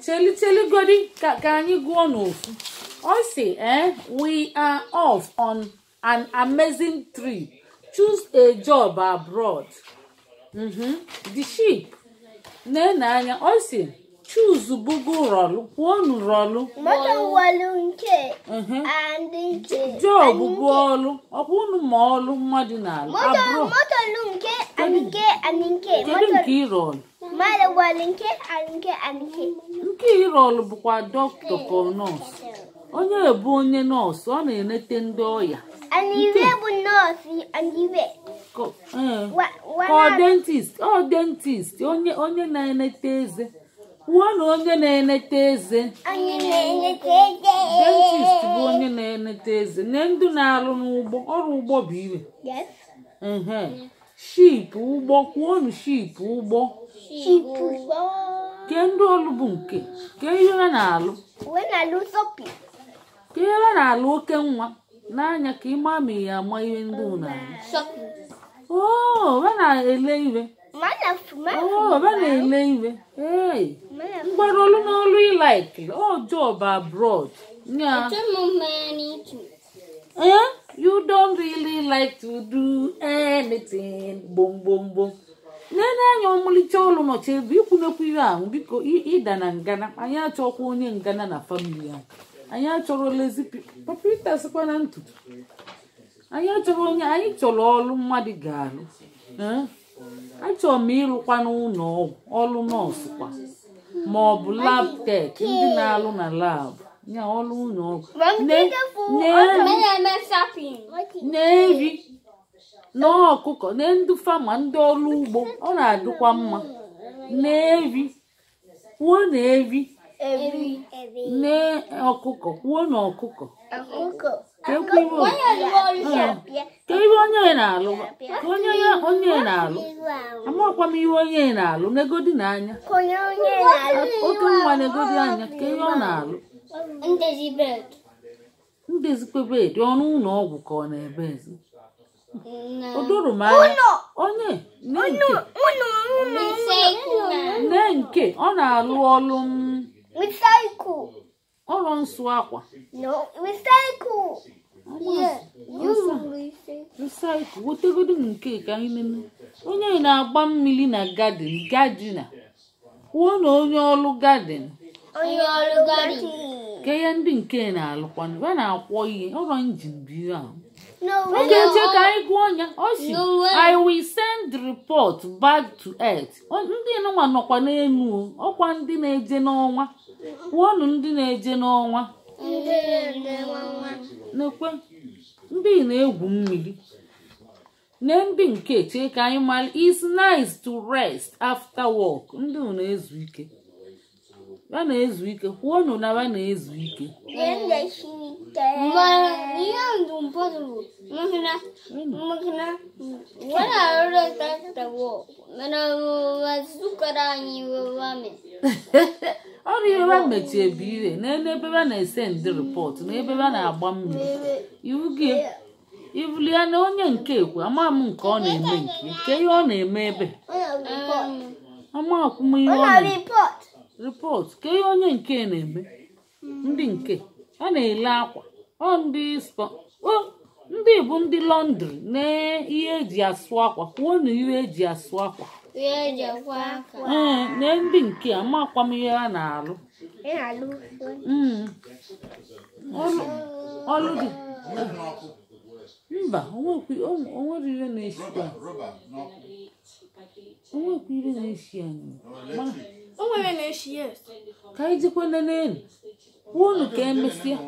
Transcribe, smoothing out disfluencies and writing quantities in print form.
Cheli godi ka anyị gụọ n'ofu. Ọ sị, we are off on an amazing trip. Choose a job abroad. The sheep. N'anya, ọ sị, choose bugu rolu, kwonu rolu. Moto walu nke. Job bụ ọlụ, ọ bụ unu ma ọlụ mmadụ na-alụ. Moto lu nke, anike. Kedu nke ị rọlụ? Mala walu nke, anike. Nke ị rọlụ bụkwa dọkịta ka nọọsụ. Onye bụ onye nọọsụ, ọ na-enete ndị ọya. Aniwe bụ nọọsụ, aniwe. Ka dentist, onye na-enete eze. Kwuo na onye na-enete eze. Dentist bụ onye na-enete eze. Na ndị na-alụ n'ụgbọ, ọrụ ụgbọ bụ iwe. Sheep ụgbọ, kwuonu sheep ụgbọ. Ke ndị ọlụ bụ nke, ke ihe ha na-alụ. Ke ihe ha na-alụ oke nwa. N'anya ka ịma ma ya ama ihe ndị na-alụ. Ha na-ele iwe. Ha na-ele iwe. Mgbara olu n'olu like job abroad. You don't really like to do anything. Boom. N'anya ọmụlicha olu nọcha ebe ikwunekwu ihe ahụ biko ịda na ngana. Anyị achọkwa onye ngana na famili ahụ. Anyị achọrọ lezi papita sikwa na ntutu. Anyị achọrọ onye anyị chọrọ ọlụ mmadụ ga-alụ. Achọrọ m ịlụkwa n'ụlọ ọgwụ ọlụ nọọsụ kwa ma ọ bụ lab tech ndị na-alụ na lab nya ọlụ ụlọ ọgwụ na-eri n'ọkụkọ na ndị fama ndị ọrụ ugbo ọ na-adịkwa mma na-eri kwuo na-eri na ọkụkọ kwuo na ọkụkọ ka iwe onye na-alụ amakwa m ihe onye na-alụ negodi n'anya oke nwa negodi anya ka ihe ọ na-alụ ndezikwebedi ọnụ ụlọ ọgwụ ka ọ na-ebe ezi o doro m anya onye nke ọ na-alụ ọlụ ọrụ nsụ akwa recycle wetegodo nke ka anyị nene onye na-agba mmiri na gadina kwuo na onye ọrụ gadin ka ihe ndị nke na-alụkwanụ ya na-akwọ ihe ọrụ injin bụ ihe ahụ oge eche ka anyị gụọ ya ọ si I will send the report back to earth. Ndị nwa nọkwa n'elu ọkwa ndị na-eje n'ọnwa kwuonu ndị na-eje n'ọnwa nekwe ndị na-egwu mmiri na ndị nke chee ka anyị mara it's nice to rest after work. Ndị na-ezu ike ya na-ezu ike kwuonu na ya na-ezu ike ọrụ ihe ha mechie bụ ire n'ebe ha na-ese ndị rịpọt na ebe ha na-agba mmiri iwu gị ivuli ya na onye nke ekwe ama m nke ọ na-eme nke ihe ọ na-eme ebe ama akwụm ihe ọ na-eme rịpọt ka ihe onye nke na-eme ndị nke a na-ele akwa ndị bụ ndị lọndrị na ihe eji asụ akwa kwuo na ihe eji asụ akwa na ndị nke ama akwam ihe ha na-alụ ọlụ dị mba onwere ihe na-esi anyị ka anyị jikwa n'elu kwuonu ka emesịa